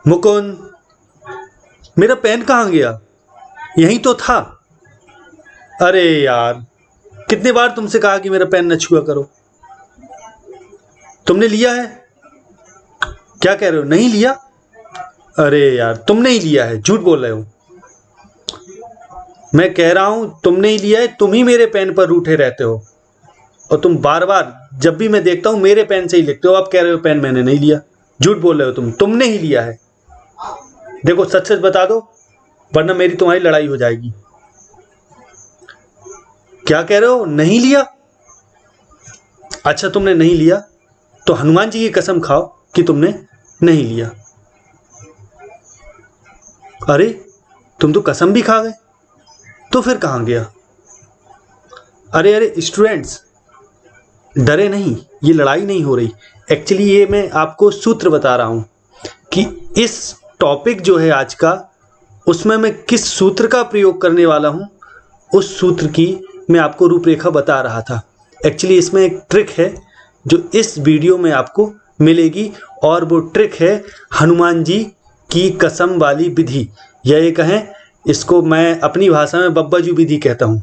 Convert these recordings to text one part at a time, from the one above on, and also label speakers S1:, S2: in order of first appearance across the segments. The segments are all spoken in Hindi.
S1: मुकुंद, मेरा पेन कहाँ गया? यहीं तो था। अरे यार, कितनी बार तुमसे कहा कि मेरा पेन न छुआ करो। तुमने लिया है? क्या कह रहे हो, नहीं लिया? अरे यार, तुमने ही लिया है, झूठ बोल रहे हो। मैं कह रहा हूं तुमने ही लिया है, तुम ही मेरे पेन पर रूठे रहते हो और तुम बार बार जब भी मैं देखता हूं मेरे पेन से ही लिखते हो। अब कह रहे हो पेन मैंने नहीं लिया। झूठ बोल रहे हो, तुमने ही लिया है। देखो सच सच बता दो, वरना मेरी तुम्हारी लड़ाई हो जाएगी। क्या कह रहे हो, नहीं लिया? अच्छा, तुमने नहीं लिया तो हनुमान जी की कसम खाओ कि तुमने नहीं लिया। अरे, तुम तो कसम भी खा गए, तो फिर कहां गया? अरे अरे स्टूडेंट्स, डरे नहीं, ये लड़ाई नहीं हो रही। एक्चुअली ये मैं आपको सूत्र बता रहा हूं कि इस टॉपिक जो है आज का, उसमें मैं किस सूत्र का प्रयोग करने वाला हूं, उस सूत्र की मैं आपको रूपरेखा बता रहा था। एक्चुअली इसमें एक ट्रिक है जो इस वीडियो में आपको मिलेगी, और वो ट्रिक है हनुमान जी की कसम वाली विधि, या ये कहें इसको मैं अपनी भाषा में बब्बाजू विधि कहता हूं।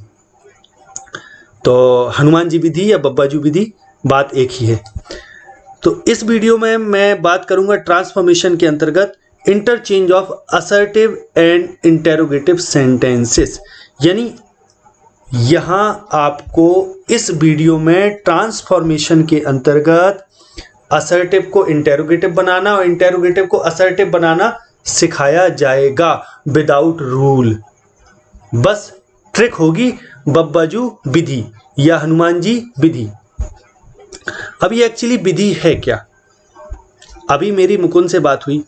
S1: तो हनुमान जी विधि या बब्बाजू विधि बात एक ही है। तो इस वीडियो में मैं बात करूंगा ट्रांसफॉर्मेशन के अंतर्गत interchange of assertive and interrogative sentences. यानी यहां आपको इस वीडियो में ट्रांसफॉर्मेशन के अंतर्गत असर्टिव को इंटेरोगेटिव बनाना और इंटेरोगेटिव को असर्टिव बनाना सिखाया जाएगा विदाउट रूल। बस ट्रिक होगी बब्बाजू विधि या हनुमान जी विधि। अब ये एक्चुअली विधि है क्या? अभी मेरी मुकुंद से बात हुई,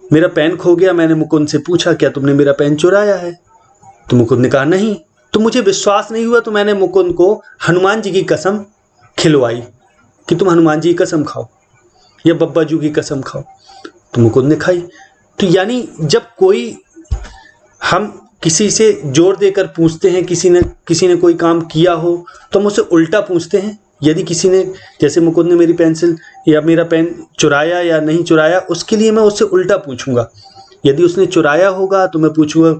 S1: मेरा पेन खो गया। मैंने मुकुंद से पूछा क्या तुमने मेरा पेन चुराया है? तो मुकुंद ने कहा नहीं। तो मुझे विश्वास नहीं हुआ, तो मैंने मुकुंद को हनुमान जी की कसम खिलवाई कि तुम हनुमान जी की कसम खाओ या बब्बाजू की कसम खाओ। तो मुकुंद ने खाई। तो यानी जब कोई हम किसी से जोर देकर पूछते हैं, किसी ने कोई काम किया हो, तो हम उससे उल्टा पूछते हैं। यदि किसी ने, जैसे मुकुंद ने मेरी पेंसिल या मेरा पेन चुराया या नहीं चुराया, उसके लिए मैं उससे उल्टा पूछूंगा। यदि उसने चुराया होगा तो मैं पूछूंगा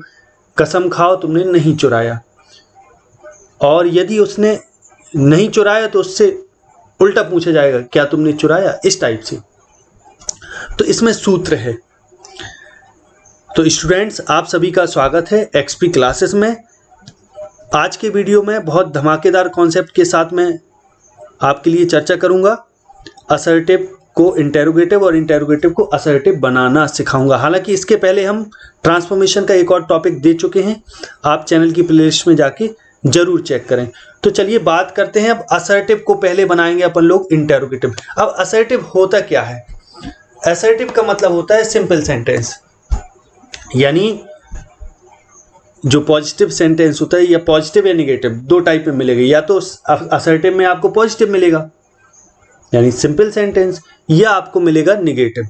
S1: कसम खाओ तुमने नहीं चुराया, और यदि उसने नहीं चुराया तो उससे उल्टा पूछा जाएगा क्या तुमने चुराया, इस टाइप से। तो इसमें सूत्र है। तो स्टूडेंट्स, आप सभी का स्वागत है एक्सपी क्लासेस में। आज के वीडियो में बहुत धमाकेदार कॉन्सेप्ट के साथ मैं आपके लिए चर्चा करूंगा। असर्टिव को इंटेरोगेटिव और इंटेरोगेटिव को असर्टिव बनाना सिखाऊंगा। हालांकि इसके पहले हम ट्रांसफॉर्मेशन का एक और टॉपिक दे चुके हैं, आप चैनल की प्लेलिस्ट में जाके जरूर चेक करें। तो चलिए बात करते हैं। अब असर्टिव को पहले बनाएंगे अपन लोग इंटेरोगेटिव। अब असर्टिव होता क्या है? असर्टिव का मतलब होता है सिंपल सेंटेंस, यानी जो पॉजिटिव सेंटेंस होता है, या पॉजिटिव या निगेटिव, दो टाइप में मिलेगा। या तो असर्टिव में आपको पॉजिटिव मिलेगा यानी सिंपल सेंटेंस, या आपको मिलेगा निगेटिव,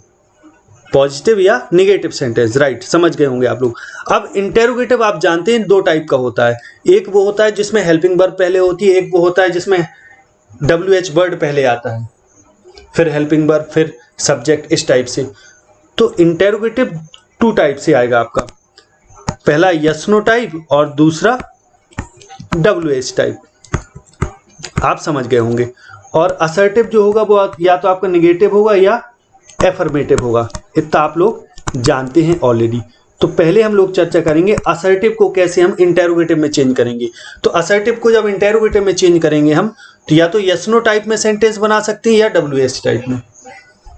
S1: पॉजिटिव या निगेटिव सेंटेंस। राइट, समझ गए होंगे आप लोग। अब इंटेरोगेटिव आप जानते हैं दो टाइप का होता है। एक वो होता है जिसमें हेल्पिंग वर्ब पहले होती है, एक वो होता है जिसमें WH वर्ड पहले आता है, फिर हेल्पिंग वर्ब, फिर सब्जेक्ट, इस टाइप से। तो इंटेरोगेटिव टू टाइप से आएगा आपका, पहला यस नो टाइप और दूसरा WH टाइप। आप समझ गए होंगे। और असर्टिव जो होगा वो या तो आपका निगेटिव होगा या एफर्मेटिव होगा, इतना आप लोग जानते हैं ऑलरेडी। तो पहले हम लोग चर्चा करेंगे असर्टिव को कैसे हम इंटेरोगेटिव में चेंज करेंगे। तो असर्टिव को जब इंटेरोगेटिव में चेंज करेंगे हम, तो या तो यस नो टाइप में सेंटेंस बना सकते हैं या WH टाइप में,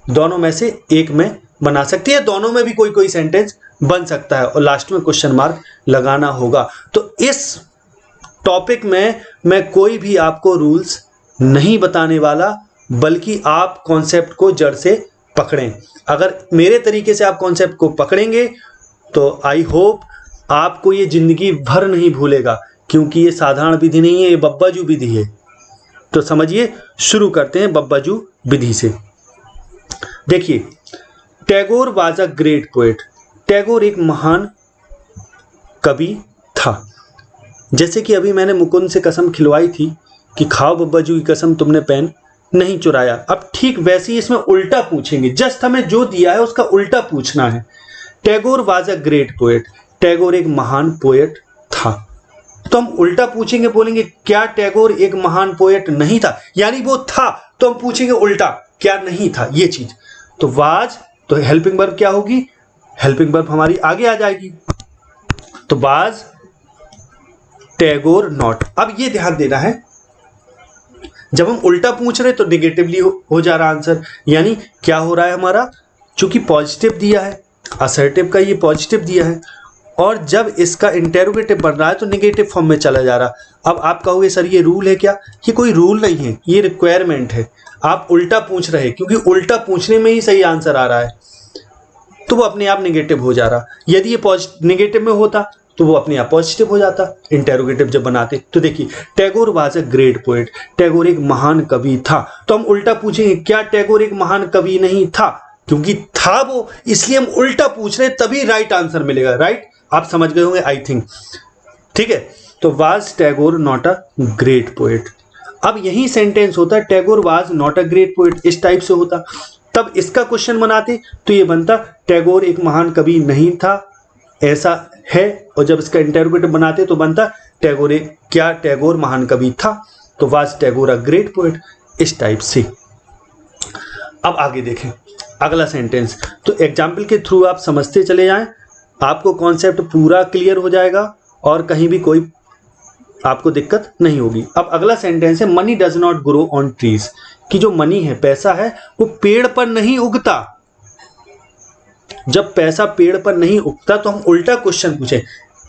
S1: दोनों में से एक में बना सकते हैं। दोनों में भी कोई कोई सेंटेंस बन सकता है और लास्ट में क्वेश्चन मार्क लगाना होगा। तो इस टॉपिक में मैं कोई भी आपको रूल्स नहीं बताने वाला, बल्कि आप कॉन्सेप्ट को जड़ से पकड़ें। अगर मेरे तरीके से आप कॉन्सेप्ट को पकड़ेंगे तो आई होप आपको ये जिंदगी भर नहीं भूलेगा, क्योंकि ये साधारण विधि नहीं है, ये बब्बाजू विधि है। तो समझिए, शुरू करते हैं बब्बाजू विधि से। देखिए, Tagore was a great poet. Tagore एक महान कवि था। जैसे कि अभी मैंने मुकुंद से कसम खिलवाई थी कि खाओ बब्बाजू की कसम तुमने पेन नहीं चुराया। अब ठीक वैसे ही इसमें उल्टा पूछेंगे, जस्ट हमें जो दिया है उसका उल्टा पूछना है। Tagore was a great poet, Tagore एक महान पोएट था, तो हम उल्टा पूछेंगे, बोलेंगे क्या टैगोर एक महान पोएट नहीं था, यानी वो था, तो हम पूछेंगे उल्टा क्या नहीं था ये चीज। तो वाज, तो हेल्पिंग वर्ब क्या होगी, हेल्पिंग वर्ब हमारी आगे आ जाएगी, तो वाज टैगोर नॉट। अब ये ध्यान देना है, जब हम उल्टा पूछ रहे तो निगेटिवली हो जा रहा आंसर, यानी क्या हो रहा है हमारा, चूंकि पॉजिटिव दिया है, असर्टिव का ये पॉजिटिव दिया है, और जब इसका इंटेरोगेटिव बन रहा है तो निगेटिव फॉर्म में चला जा रहा। अब आप कहोगे सर ये रूल है क्या, ये कोई रूल नहीं है, ये रिक्वायरमेंट है। आप उल्टा पूछ रहे, क्योंकि उल्टा पूछने में ही सही आंसर आ रहा है, तो वो अपने आप निगेटिव हो जा रहा। यदि ये निगेटिव में होता तो वो अपने आप पॉजिटिव हो जाता इंटेरोगेटिव जब बनाते। तो देखिए Tagore was a great poet, Tagore एक महान कवि था, तो हम उल्टा पूछेंगे क्या टैगोर एक महान कवि नहीं था, क्योंकि था वो, इसलिए हम उल्टा पूछ रहे, तभी राइट आंसर मिलेगा। राइट, आप समझ गए होंगे आई थिंक, ठीक है। तो was Tagore not a great poet. अब यही सेंटेंस होता Tagore was not a great poet, इस टाइप से होता, तब इसका क्वेश्चन बनाते तो ये बनता टैगोर एक महान कवि नहीं था, ऐसा है, और जब इसका इंटेरोगेटिव बनाते तो बनता टैगोर क्या टैगोर महान कवि था, तो was Tagore a great poet, इस टाइप से। अब आगे देखें अगला सेंटेंस, तो एग्जाम्पल के थ्रू आप समझते चले जाएं, आपको कॉन्सेप्ट पूरा क्लियर हो जाएगा और कहीं भी कोई आपको दिक्कत नहीं होगी। अब अगला सेंटेंस है money does not grow on trees, कि जो मनी है, पैसा है, वो पेड़ पर नहीं उगता। जब पैसा पेड़ पर नहीं उगता तो हम उल्टा क्वेश्चन पूछे,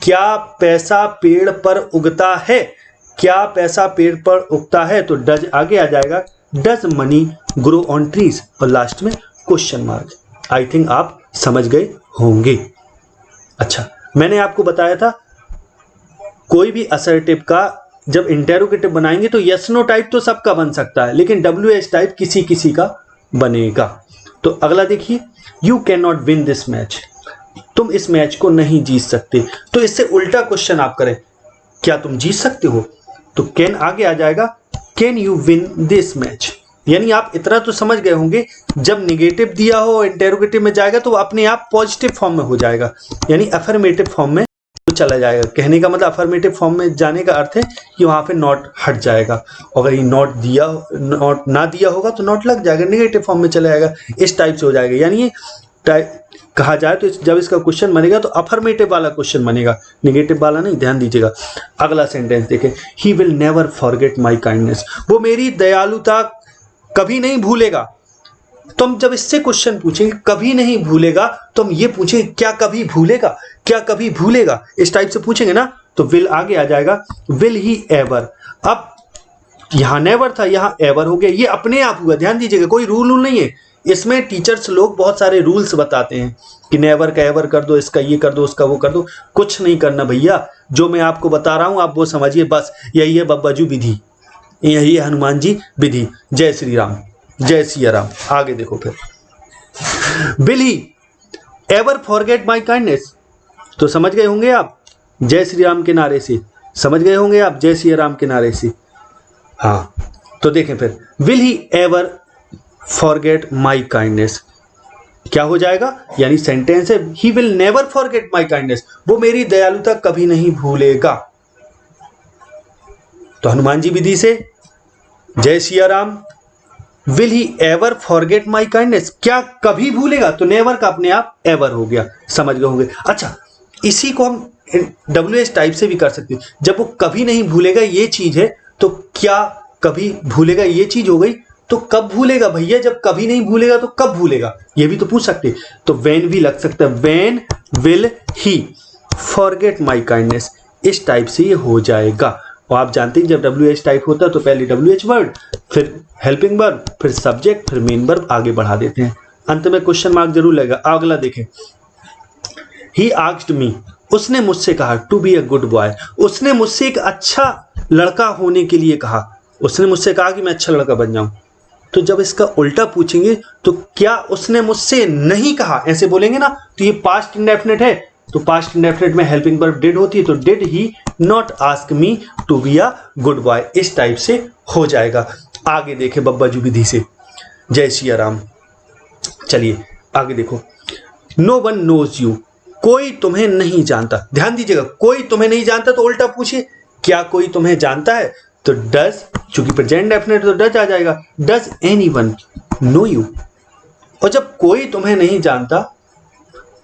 S1: क्या पैसा पेड़ पर उगता है, क्या पैसा पेड़ पर उगता है, तो डज आगे आ जाएगा, does money grow on trees, और लास्ट में क्वेश्चन मार्क। आई थिंक आप समझ गए होंगे। अच्छा, मैंने आपको बताया था कोई भी असर्टिव का जब इंटेरोगेटिव बनाएंगे तो यस नो टाइप तो सबका बन सकता है, लेकिन WH टाइप किसी किसी का बनेगा। तो अगला देखिए, you can not win this match, तुम इस मैच को नहीं जीत सकते, तो इससे उल्टा क्वेश्चन आप करें, क्या तुम जीत सकते हो, तो कैन आगे आ जाएगा, can you win this match. यानी आप इतना तो समझ गए होंगे, जब निगेटिव दिया हो इंटेरोगेटिव में जाएगा तो अपने आप पॉजिटिव फॉर्म में हो जाएगा, यानी अफर्मेटिव फॉर्म में चला जाएगा। कहने का मतलब अफर्मेटिव फॉर्म में जाने का अर्थ है कि वहां पे नॉट हट जाएगा, अगर ये नॉट ना दिया होगा तो नॉट लग जाएगा, नेगेटिव फॉर्म में चला जाएगा, इस टाइप से हो जाएगा। यानी ये कहा जाए तो जब इसका क्वेश्चन बनेगा तो अफर्मेटिव वाला क्वेश्चन बनेगा, नेगेटिव वाला नहीं, ध्यान दीजिएगा। अगला सेंटेंस देखें, he will never forget my kindness, वो मेरी दयालुता कभी नहीं भूलेगा। तो हम जब इससे क्वेश्चन पूछेंगे कभी नहीं भूलेगा, तो हम ये पूछेंगे क्या कभी भूलेगा, क्या कभी भूलेगा, इस टाइप से पूछेंगे ना, तो विल आगे आ जाएगा, विल ही एवर। अब यहां नेवर था, यहां एवर हो गया, ये अपने आप हुआ, ध्यान दीजिएगा, कोई रूल नहीं है इसमें। टीचर्स लोग बहुत सारे रूल्स बताते हैं कि नेवर का एवर कर दो, इसका ये कर दो, उसका वो कर दो, कुछ नहीं करना भैया, जो मैं आपको बता रहा हूं आप वो समझिए, बस यही है बब्बाजू विधि, यही है हनुमान जी विधि। जय श्री राम, जय सिया राम। आगे देखो फिर, will he ever forget my kindness, तो समझ गए होंगे आप जय श्री राम के नारे से, समझ गए होंगे आप जय सिया राम के नारे से। हाँ, तो देखें फिर, will he ever forget my kindness, क्या हो जाएगा, यानी सेंटेंस है he will never forget my kindness, वो मेरी दयालुता कभी नहीं भूलेगा। तो हनुमान जी विधि से जय Siya Ram, will he ever forget my kindness, क्या कभी भूलेगा, तो नेवर का अपने आप एवर हो गया, समझ गए होंगे। अच्छा, इसी को हम WH टाइप से भी कर सकते हैं, जब वो कभी नहीं भूलेगा ये चीज है, तो क्या कभी भूलेगा ये चीज हो गई, तो कब भूलेगा भैया, जब कभी नहीं भूलेगा तो कब भूलेगा, ये भी तो पूछ सकते, तो व्हेन भी लग सकता है, when will he forget my kindness, इस टाइप से ये हो जाएगा। और आप जानते हैं जब WH टाइप होता है तो पहले WH वर्ड, फिर हेल्पिंग वर्ब, फिर सब्जेक्ट, फिर मेन वर्ब आगे बढ़ा देते हैं, अंत में क्वेश्चन मार्क जरूर लगेगा। अगला देखें, ही आस्क्ड मी, उसने मुझसे कहा, to be a good boy, उसने मुझसे एक अच्छा लड़का होने के लिए कहा, उसने मुझसे कहा कि मैं अच्छा लड़का बन जाऊं। तो जब इसका उल्टा पूछेंगे तो क्या उसने मुझसे नहीं कहा, ऐसे बोलेंगे ना, तो ये पास्ट इंडेफिनिट है, तो पास्ट इंडेफिनिट में हेल्पिंग वर्ब डिड होती है, तो did he not ask me to be a good boy, इस टाइप से हो जाएगा। आगे देखें बब्बाजू विधि से, जय सिया राम। चलिए आगे देखो, नो वन नोज यू, कोई तुम्हें नहीं जानता। ध्यान दीजिएगा, कोई तुम्हें नहीं जानता तो उल्टा पूछिए क्या कोई तुम्हें जानता है, तो डज, चूंकि प्रेजेंट डेफिनेट तो डज आ जाएगा, डज एनीवन नो यू। और जब कोई तुम्हें नहीं जानता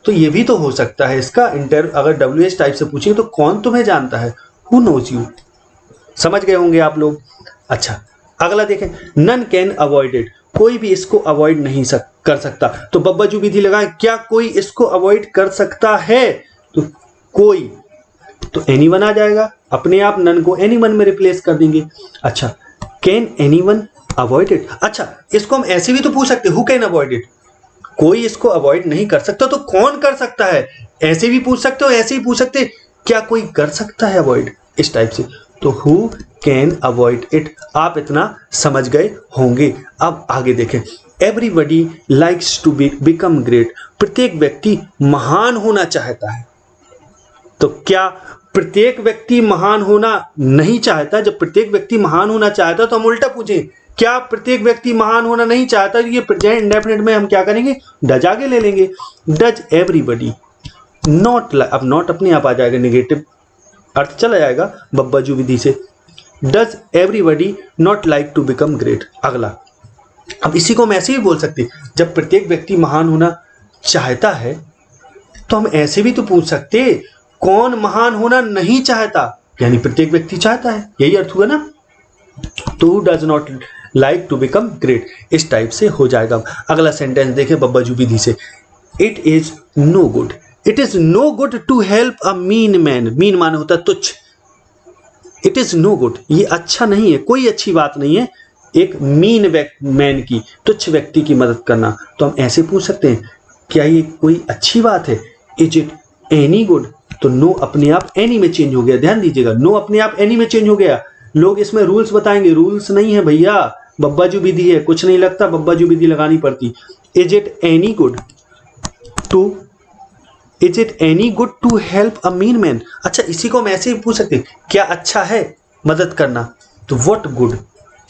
S1: तो ये भी तो हो सकता है इसका अगर WH टाइप से पूछेंगे तो कौन तुम्हें जानता है, हु नोज यू। समझ गए होंगे आप लोग। अच्छा अगला देखें, नन कैन अवॉइड इट, कोई भी इसको अवॉइड नहीं कर सकता। तो बब्बाजू विधि लगाएं, क्या कोई इसको अवॉइड कर सकता है, तो कोई, तो एनीवन आ जाएगा, अपने आप नन को एनीवन में रिप्लेस कर देंगे। अच्छा कैन एनीवन अवॉइड इट, अच्छा इसको हम ऐसे भी तो पूछ सकते, हु कैन अवॉइड इट, कोई इसको अवॉइड नहीं कर सकता तो कौन कर सकता है, ऐसे भी पूछ सकते हो, ऐसे ही पूछ सकते क्या कोई कर सकता है अवॉइड, इस टाइप से। तो हु कैन अवॉइड इट, आप इतना समझ गए होंगे। अब आगे देखें, everybody likes to become great, प्रत्येक व्यक्ति महान होना चाहता है। तो क्या प्रत्येक व्यक्ति महान होना नहीं चाहता? जब प्रत्येक व्यक्ति महान होना चाहता तो हम उल्टा पूछें, क्या प्रत्येक व्यक्ति महान होना नहीं चाहता? ये प्रेजेंट इंडेफिनिट में हम क्या करेंगे, डज आगे ले लेंगे, डज एवरीबडी नॉट, अब नॉट अपने आप आ जाएगा, नेगेटिव अर्थ चला जाएगा बब्बाजू विधि से, does everybody not like to become great. अगला, अब इसी को हम ऐसे भी बोल सकते, जब प्रत्येक व्यक्ति महान होना चाहता है तो हम ऐसे भी तो पूछ सकते कौन महान होना नहीं चाहता, यानी प्रत्येक व्यक्ति चाहता है, यही अर्थ हुआ ना। तो does not like to become great, इस टाइप से हो जाएगा। अगला सेंटेंस देखें बब्बाजू विधि से, it is no good, it is no good to help a mean man, mean माने होता है तुच्छ, इट इज नो गुड, ये अच्छा नहीं है, कोई अच्छी बात नहीं है एक मीन मैन की, तुच्छ व्यक्ति की मदद करना। तो हम ऐसे पूछ सकते हैं क्या ये कोई अच्छी बात है, इज इट एनी गुड, तो नो अपने आप एनी में चेंज हो गया, ध्यान दीजिएगा, नो अपने आप एनी में चेंज हो गया। लोग इसमें रूल्स बताएंगे, रूल्स नहीं है भैया, बब्बाजू विधि है, कुछ नहीं लगता बब्बाजू विधि लगानी पड़ती। Is it any good to, is it any good to help a mean man, अच्छा इसी को हम ऐसे ही पूछ सकते हैं, क्या अच्छा है मदद करना, तो व्हाट गुड,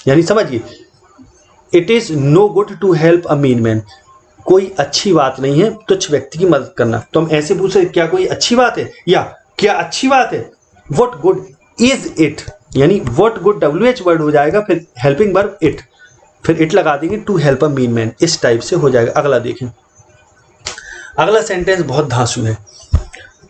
S1: यानी समझिए it is no good to help a mean man, कोई अच्छी बात नहीं है तुच्छ व्यक्ति की मदद करना। तो हम ऐसे पूछ सकते क्या कोई अच्छी बात है, या क्या अच्छी बात है, व्हाट गुड इज इट, यानी व्हाट गुड WH वर्ड हो जाएगा, फिर हेल्पिंग वर्ब इट, फिर इट लगा देंगे to help a mean man, इस टाइप से हो जाएगा। अगला देखें, अगला सेंटेंस बहुत धांसू है,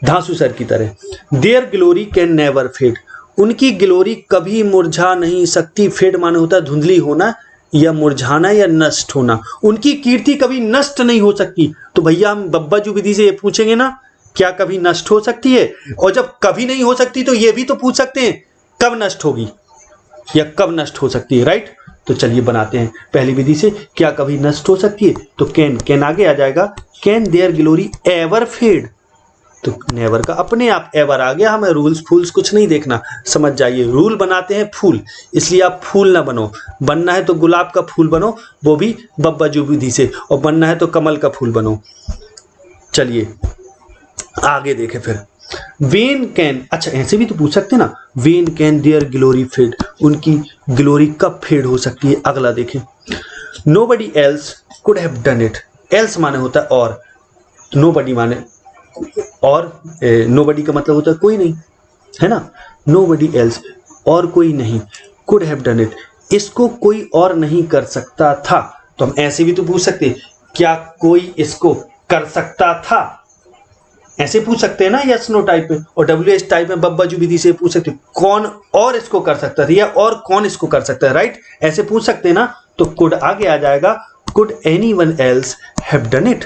S1: धांसू सर की तरह, their glory can never fade, उनकी ग्लोरी कभी मुरझा नहीं सकती, फेड माने होता है धुंधली होना या मुरझाना या नष्ट होना, उनकी कीर्ति कभी नष्ट नहीं हो सकती। तो भैया हम बब्बाजू विधि से ये पूछेंगे ना, क्या कभी नष्ट हो सकती है, और जब कभी नहीं हो सकती तो ये भी तो पूछ सकते हैं कब नष्ट होगी या कब नष्ट हो सकती है, राइट। तो चलिए बनाते हैं पहली विधि से, क्या कभी नष्ट हो सकती है, तो कैन आगे आ जाएगा, can their glory ever fade, तो नेवर का अपने आप एवर आ गया, हमें रूल्स फूल्स कुछ नहीं देखना, समझ जाइए, रूल बनाते हैं फूल, इसलिए आप फूल ना बनो, बनना है तो गुलाब का फूल बनो, वो भी बब्बाजू विधि से, और बनना है तो कमल का फूल बनो। चलिए आगे देखें फिर, वेन कैन, अच्छा ऐसे भी तो पूछ सकते ना, when can their glory fade, उनकी ग्लोरी कब फेड हो सकती है। अगला देखें, nobody else could have done it, else माने होता है और, नोबडी माने और, नोबडी का मतलब होता है कोई नहीं, है ना, नोबडी एल्स और कोई नहीं, कुड हैव डन इट, इसको कोई और नहीं कर सकता था। तो हम ऐसे भी तो पूछ सकते हैं क्या कोई इसको कर सकता था, ऐसे पूछ सकते हैं ना यस नो टाइप में, और WH टाइप में बब्बाजू विधि से पूछ सकते हैं कौन और इसको कर सकता था, या और कौन इसको कर सकता है, राइट, ऐसे पूछ सकते हैं ना। तो कुड आगे आ जाएगा, could anyone else have done it,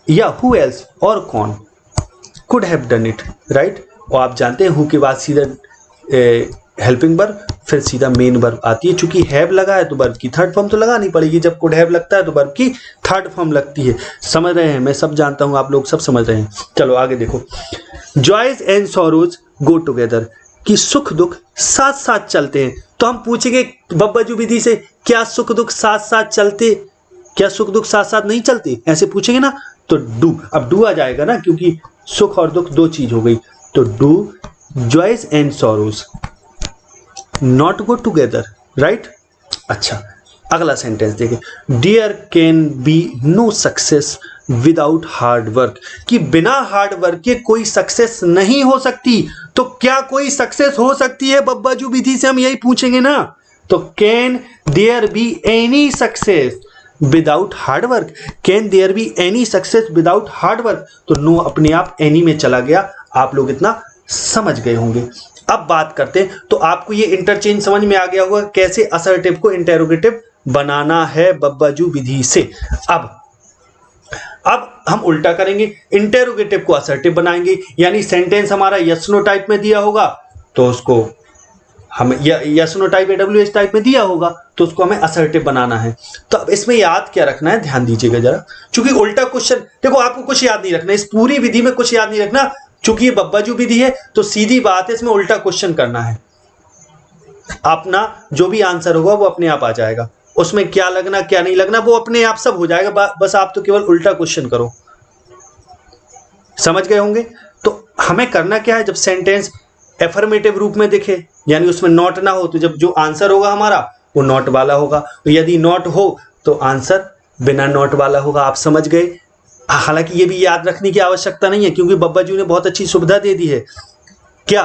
S1: या हु एल्स और कौन, could have done it, right. और आप जानते हैं हु के बाद सीधा हेल्पिंग वर्ब, फिर सीधा मेन वर्ब आती है, चूंकि हैव लगा है तो वर्ब की थर्ड फॉर्म तो लगानी पड़ेगी, जब कुड हैव लगता है तो वर्ब की थर्ड फॉर्म लगती है। समझ रहे हैं, मैं सब जानता हूं, आप लोग सब समझ रहे हैं। चलो आगे देखो, joys and sorrows go together, कि सुख दुख साथ साथ चलते हैं। तो हम पूछेंगे बब्बाजू विधि से, क्या सुख दुख साथ साथ चलते, क्या सुख दुख साथ साथ नहीं चलते, ऐसे पूछेंगे ना। तो डू, अब डू आ जाएगा ना, क्योंकि सुख और दुख दो चीज हो गई, तो do joys and sorrows not go together, right. अच्छा अगला सेंटेंस देखें, there can be no success without hard work, कि बिना हार्ड वर्क के कोई सक्सेस नहीं हो सकती। तो क्या कोई सक्सेस हो सकती है बब्बाजू विधि से, हम यही पूछेंगे ना। तो can there be any success without hard work, can there be any success without hard work, तो नो अपने आप एनी में चला गया। आप लोग इतना समझ गए होंगे। अब बात करते हैं, तो आपको ये इंटरचेंज समझ में आ गया होगा कैसे असर्टिव को इंटेरोगेटिव बनाना है बब्बाजू विधि से। अब हम उल्टा करेंगे, इंटेरोगेटिव को असर्टिव बनाएंगे, यानी सेंटेंस हमारा यस नो टाइप में दिया होगा तो उसको हमें yes no type AWS type में दिया होगा तो उसको हमें असर्टिव बनाना है। तो अब इसमें याद क्या रखना है, ध्यान दीजिएगा जरा, क्योंकि उल्टा क्वेश्चन, देखो आपको कुछ याद नहीं रखना, इस पूरी विधि में कुछ याद नहीं रखना, चूंकि ये बब्बाजू विधि है तो सीधी बात है, इसमें उल्टा क्वेश्चन करना है। अपना जो भी आंसर होगा वो अपने आप आ जाएगा, उसमें क्या लगना क्या नहीं लगना वो अपने आप सब हो जाएगा, बस आप तो केवल उल्टा क्वेश्चन करो। समझ गए होंगे। तो हमें करना क्या है, जब सेंटेंस एफर्मेटिव रूप में दिखे, यानी उसमें नॉट ना हो, तो जब जो आंसर होगा हमारा वो नॉट वाला होगा, तो यदि नॉट हो तो आंसर बिना नॉट वाला होगा। आप समझ गए। हालांकि ये भी याद रखने की आवश्यकता नहीं है, क्योंकि बब्बाजू ने बहुत अच्छी सुविधा दे दी है, क्या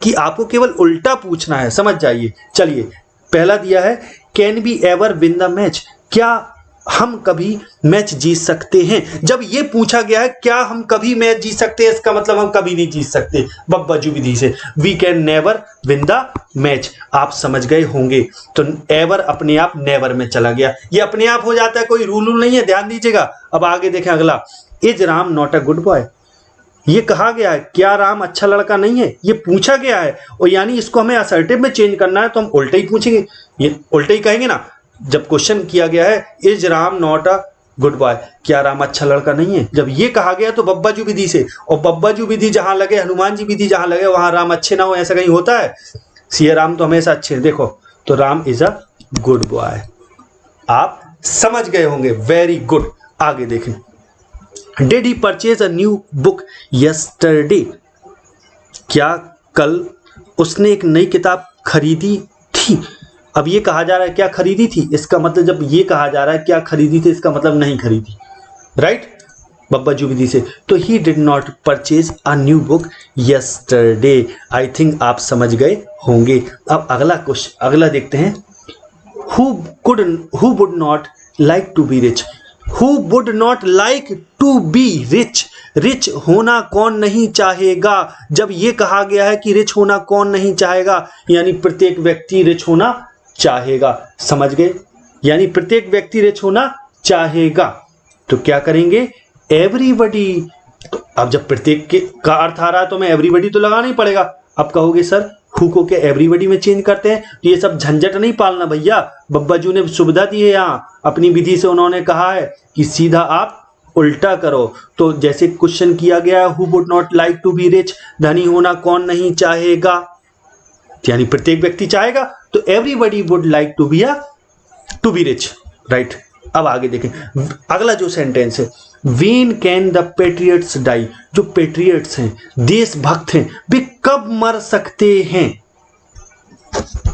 S1: कि आपको केवल उल्टा पूछना है, समझ जाइए। चलिए, पहला दिया है can be ever win the match, क्या हम कभी मैच जीत सकते हैं। जब ये पूछा गया है क्या हम कभी मैच जीत सकते हैं, इसका मतलब हम कभी नहीं जीत सकते बब्बाजू विधि से। We can never win the match, आप समझ गए होंगे। तो एवर अपने आप नेवर में चला गया, ये अपने आप हो जाता है, कोई रूल नहीं है, ध्यान दीजिएगा। अब आगे देखें अगला, is Ram not a good boy, ये कहा गया है क्या राम अच्छा लड़का नहीं है, ये पूछा गया है, और यानी इसको हमें असर्टिव में चेंज करना है तो हम उल्टा ही पूछेंगे, ये उल्टा ही कहेंगे ना। जब क्वेश्चन किया गया है is Ram not a good boy, क्या राम अच्छा लड़का नहीं है, जब ये कहा गया तो बब्बाजू विधि से, और बब्बाजू विधि जहां लगे, हनुमान जी विधि जहां लगे, वहां राम अच्छे ना हो, ऐसा कहीं होता है। सिया राम तो हमेशा अच्छे हैं, देखो तो Ram is a good boy. आप समझ गए होंगे, वेरी गुड। आगे देखें, did he purchase a new book yesterday, क्या कल उसने एक नई किताब खरीदी थी। अब ये कहा जा रहा है क्या खरीदी थी, इसका मतलब जब ये कहा जा रहा है क्या खरीदी थी, इसका मतलब नहीं खरीदी, राइट, बब्बाजू विधि से। तो he did not purchase a new book yesterday. I think आप समझ गए होंगे। अब अगला क्वेश्चन, अगला देखते हैं, who would not like to be rich, who would not like to be rich, rich होना कौन नहीं चाहेगा। जब ये कहा गया है कि रिच होना कौन नहीं चाहेगा, यानी प्रत्येक व्यक्ति रिच होना चाहेगा, समझ गए, यानी प्रत्येक व्यक्ति रिच होना चाहेगा। तो क्या करेंगे, एवरीबडी। तो अब जब प्रत्येक के का अर्थ आ रहा है तो हमें एवरीबडी तो लगाना ही पड़ेगा। अब कहोगे सर हु को क्या एवरीबडी में चेंज करते हैं, तो ये सब झंझट नहीं पालना भैया, बब्बाजू ने सुविधा दी है यहाँ अपनी विधि से, उन्होंने कहा है कि सीधा आप उल्टा करो। तो जैसे क्वेश्चन किया गया, who would not like to be rich, धनी होना कौन नहीं चाहेगा, यानी प्रत्येक व्यक्ति चाहेगा, तो everybody would like to be rich, right. अब आगे देखें, अगला जो सेंटेंस है, when can the patriots die, जो पेट्रियट्स हैं, देशभक्त हैं, वे कब मर सकते हैं।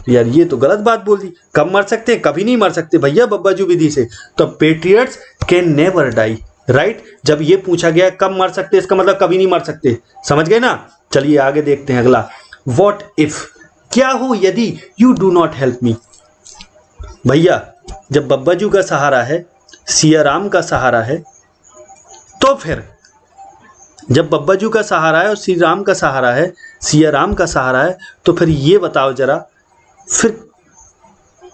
S1: यार ये तो गलत बात बोल दी, कब मर सकते हैं, कभी नहीं मर सकते भैया बब्बाजू विधि से। तो patriots can never die, right. जब ये पूछा गया कब मर सकते, इसका मतलब कभी नहीं मर सकते, समझ गए ना। चलिए आगे देखते हैं अगला, व्हाट इफ, क्या हो यदि you do not help me. भैया जब बब्बाजू का सहारा है, सिया राम का सहारा है, तो फिर जब बब्बाजू का सहारा है और श्री राम का सहारा है, सिया राम का सहारा है, तो फिर ये बताओ जरा, फिर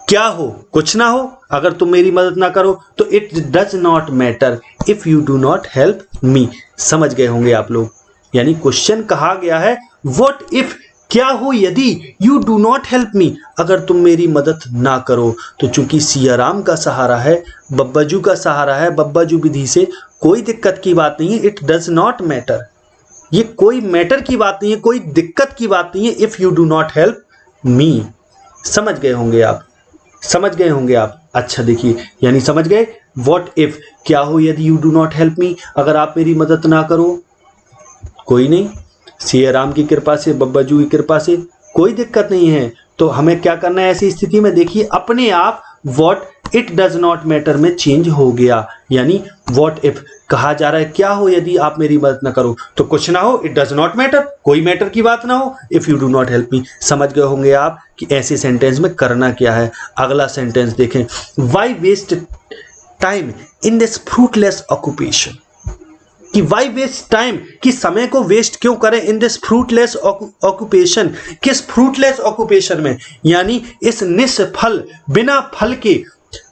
S1: क्या हो, कुछ ना हो अगर तुम मेरी मदद ना करो, तो it does not matter if you do not help me. समझ गए होंगे आप लोग, यानी क्वेश्चन कहा गया है व्हाट इफ, क्या हो यदि you do not help me, अगर तुम मेरी मदद ना करो। तो चूंकि सिया राम का सहारा है, बब्बाजू का सहारा है, बब्बाजू विधि से कोई दिक्कत की बात नहीं है, इट डज नॉट मैटर, ये कोई मैटर की बात नहीं है, कोई दिक्कत की बात नहीं है, if you do not help me. समझ गए होंगे आप, समझ गए होंगे आप। अच्छा देखिए, यानी समझ गए, व्हाट इफ, क्या हो यदि you do not help me, अगर आप मेरी मदद ना करो, कोई नहीं, सिया राम की कृपा से, बब्बाजू की कृपा से कोई दिक्कत नहीं है। तो हमें क्या करना है ऐसी स्थिति में, देखिए अपने आप what it does not matter में चेंज हो गया, यानी व्हाट इफ कहा जा रहा है क्या हो यदि आप मेरी मदद ना करो, तो कुछ ना हो, इट डज नॉट मैटर, कोई मैटर की बात ना हो, if you do not help me. समझ गए होंगे आप कि ऐसे सेंटेंस में करना क्या है। अगला सेंटेंस देखें, why waste time in this fruitless occupation, कि वाई वेस्ट टाइम, कि समय को वेस्ट क्यों करें, इन दिस फ्रूटलेस ऑक्यूपेशन, किस फ्रूटलेस ऑक्यूपेशन में, यानी इस निष्फल बिना फल के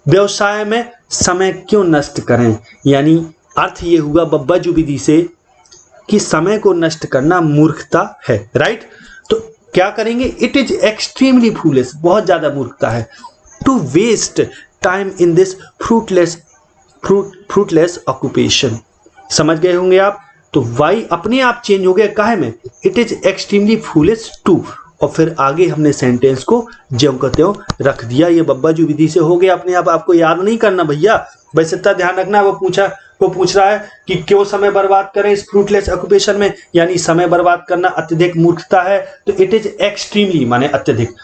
S1: व्यवसाय में समय क्यों नष्ट करें। यानी अर्थ ये हुआ बब्बा जू विधि से कि समय को नष्ट करना मूर्खता है, राइट। तो क्या करेंगे, इट इज एक्सट्रीमली फूलिश, बहुत ज्यादा मूर्खता है, to waste time in this fruitless occupation. समझ गए होंगे आप। तो वाई अपने आप चेंज हो गया काहे में, it is extremely foolish to, और फिर आगे हमने सेंटेंस को ज्यों का त्यों रख दिया। ये बब्बा जू विधि से हो गया अपने आप, आपको याद नहीं करना भैया, बस इतना ध्यान रखना। वो पूछ रहा है कि क्यों समय बर्बाद करें इस फ्रूटलेस ऑक्यूपेशन में, यानी समय बर्बाद करना अत्यधिक मूर्खता है, तो इट इज एक्सट्रीमली माने अत्यधिक,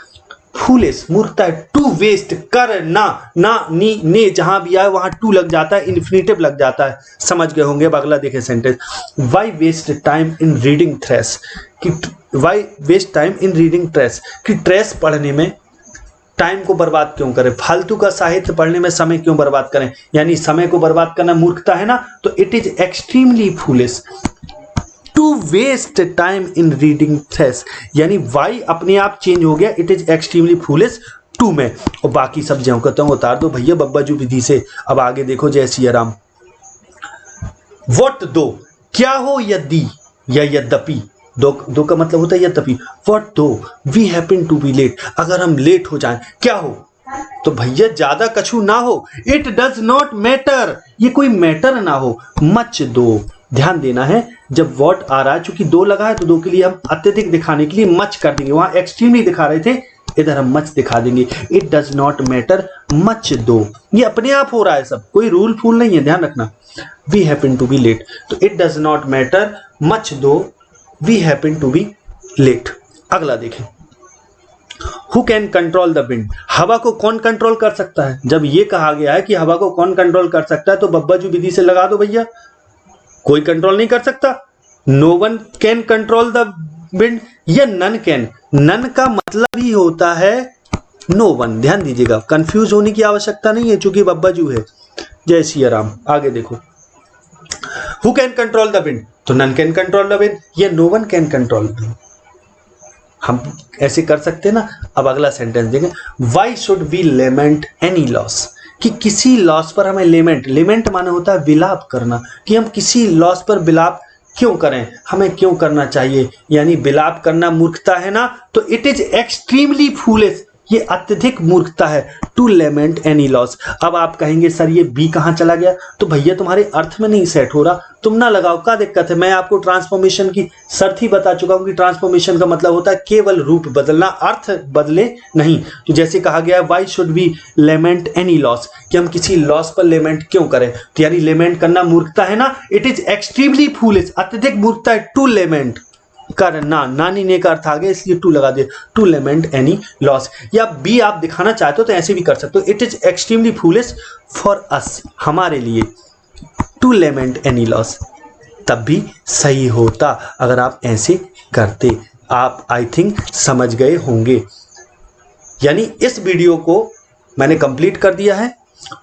S1: फूलिश मूर्खता है, टू वेस्ट करना, ना नी ने जहां भी आए वहां टू लग जाता है, इन्फिनिटिव लग जाता है। समझ गए होंगे। अब अगला देखें sentence, why waste time in reading trash, कि why waste time in reading trash, कि ट्रेस पढ़ने में टाइम को बर्बाद क्यों करें, फालतू का साहित्य पढ़ने में समय क्यों बर्बाद करें, यानी समय को बर्बाद करना मूर्खता है ना, तो इट is extremely foolish to waste time in reading trash, यानी वाई अपने आप चेंज हो गया, it is extremely foolish to में, और बाकी सब ज्यों कहता हूं उतार दो भैया बब्बा जू विधि से। अब आगे देखो, जय सिया राम। व्हाट दो, क्या हो यदि या यद्यपि, दो का मतलब होता है यद्यपि, what though we happen to be late, अगर हम लेट हो जाएं क्या हो, तो भैया ज्यादा कछु ना हो, इट डज नॉट मैटर, ये कोई मैटर ना हो, मच दो, ध्यान देना है जब व्हाट आ रहा है, चूंकि दो लगा है तो दो के लिए हम अत्यधिक दिखाने के लिए मच कर देंगे, वहां एक्सट्रीमली दिखा रहे थे, इधर हम मच दिखा देंगे, it does not matter much दो, ये अपने आप हो रहा है सब, कोई रूल फूल नहीं है, ध्यान रखना। We happen to be late, तो it does not matter much though we happen to be late. अगला देखें, who can control the wind, हवा को कौन कंट्रोल कर सकता है। जब ये कहा गया है कि हवा को कौन कंट्रोल कर सकता है, तो बब्बा जू विधि से लगा दो भैया, कोई कंट्रोल नहीं कर सकता। No one can control the wind, या नन कैन, नन का मतलब ही होता है नो वन, ध्यान दीजिएगा, कंफ्यूज होने की आवश्यकता नहीं है चूंकि बब्बा जू है। जय सिया राम। आगे देखो, who can control the wind, तो none can control the wind, या no one can control the wind, हम ऐसे कर सकते हैं ना। अब अगला सेंटेंस देखें, why should we lament any loss, कि किसी लॉस पर हमें लेमेंट माने होता है विलाप करना, कि हम किसी लॉस पर विलाप क्यों करें, हमें क्यों करना चाहिए, यानी विलाप करना मूर्खता है ना, तो इट इज एक्सट्रीमली फूलिश, ये अत्यधिक मूर्खता है, टू लेमेंट एनी लॉस। अब आप कहेंगे सर ये बी कहां चला गया, तो भैया तुम्हारे अर्थ में नहीं सेट हो रहा, तुम ना लगाओ, क्या दिक्कत है। मैं आपको ट्रांसफॉर्मेशन की शर्त ही बता चुका हूं कि ट्रांसफॉर्मेशन का मतलब होता है केवल रूप बदलना, अर्थ बदले नहीं। तो जैसे कहा गया why should we lament any loss, कि हम किसी लॉस पर लेमेंट क्यों करें, तो यानी लेमेंट करना मूर्खता है ना, इट इज एक्सट्रीमली फूलिश, अत्यधिक मूर्खता है टू लेमेंट करना, नानी ने का अर्थ आ गया इसलिए टू लगा दिया, टू लेमेंट एनी लॉस। या बी आप दिखाना चाहते हो तो ऐसे भी कर सकते हो, it is extremely foolish for us, हमारे लिए, टू लेमेंट एनी लॉस, तब भी सही होता अगर आप ऐसे करते। आप आई थिंक समझ गए होंगे। यानी इस वीडियो को मैंने कंप्लीट कर दिया है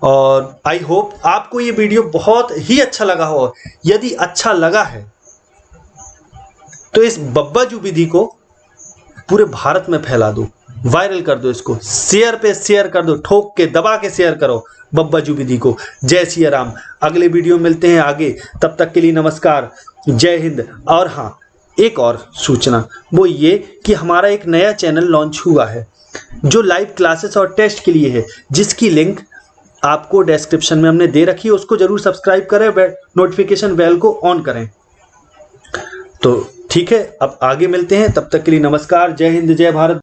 S1: और आई होप आपको ये वीडियो बहुत ही अच्छा लगा हो। यदि अच्छा लगा है तो इस बब्बा जू विधि को पूरे भारत में फैला दो, वायरल कर दो, इसको शेयर पे शेयर कर दो, ठोक के दबा के शेयर करो बब्बा जू विधि को। जय सिया राम। अगले वीडियो मिलते हैं आगे, तब तक के लिए नमस्कार, जय हिंद। और हाँ, एक और सूचना, वो ये कि हमारा एक नया चैनल लॉन्च हुआ है जो लाइव क्लासेस और टेस्ट के लिए है, जिसकी लिंक आपको डिस्क्रिप्शन में हमने दे रखी है, उसको जरूर सब्सक्राइब करें, नोटिफिकेशन बेल को ऑन करें। तो ठीक है, अब आगे मिलते हैं, तब तक के लिए नमस्कार, जय हिंद, जय भारत।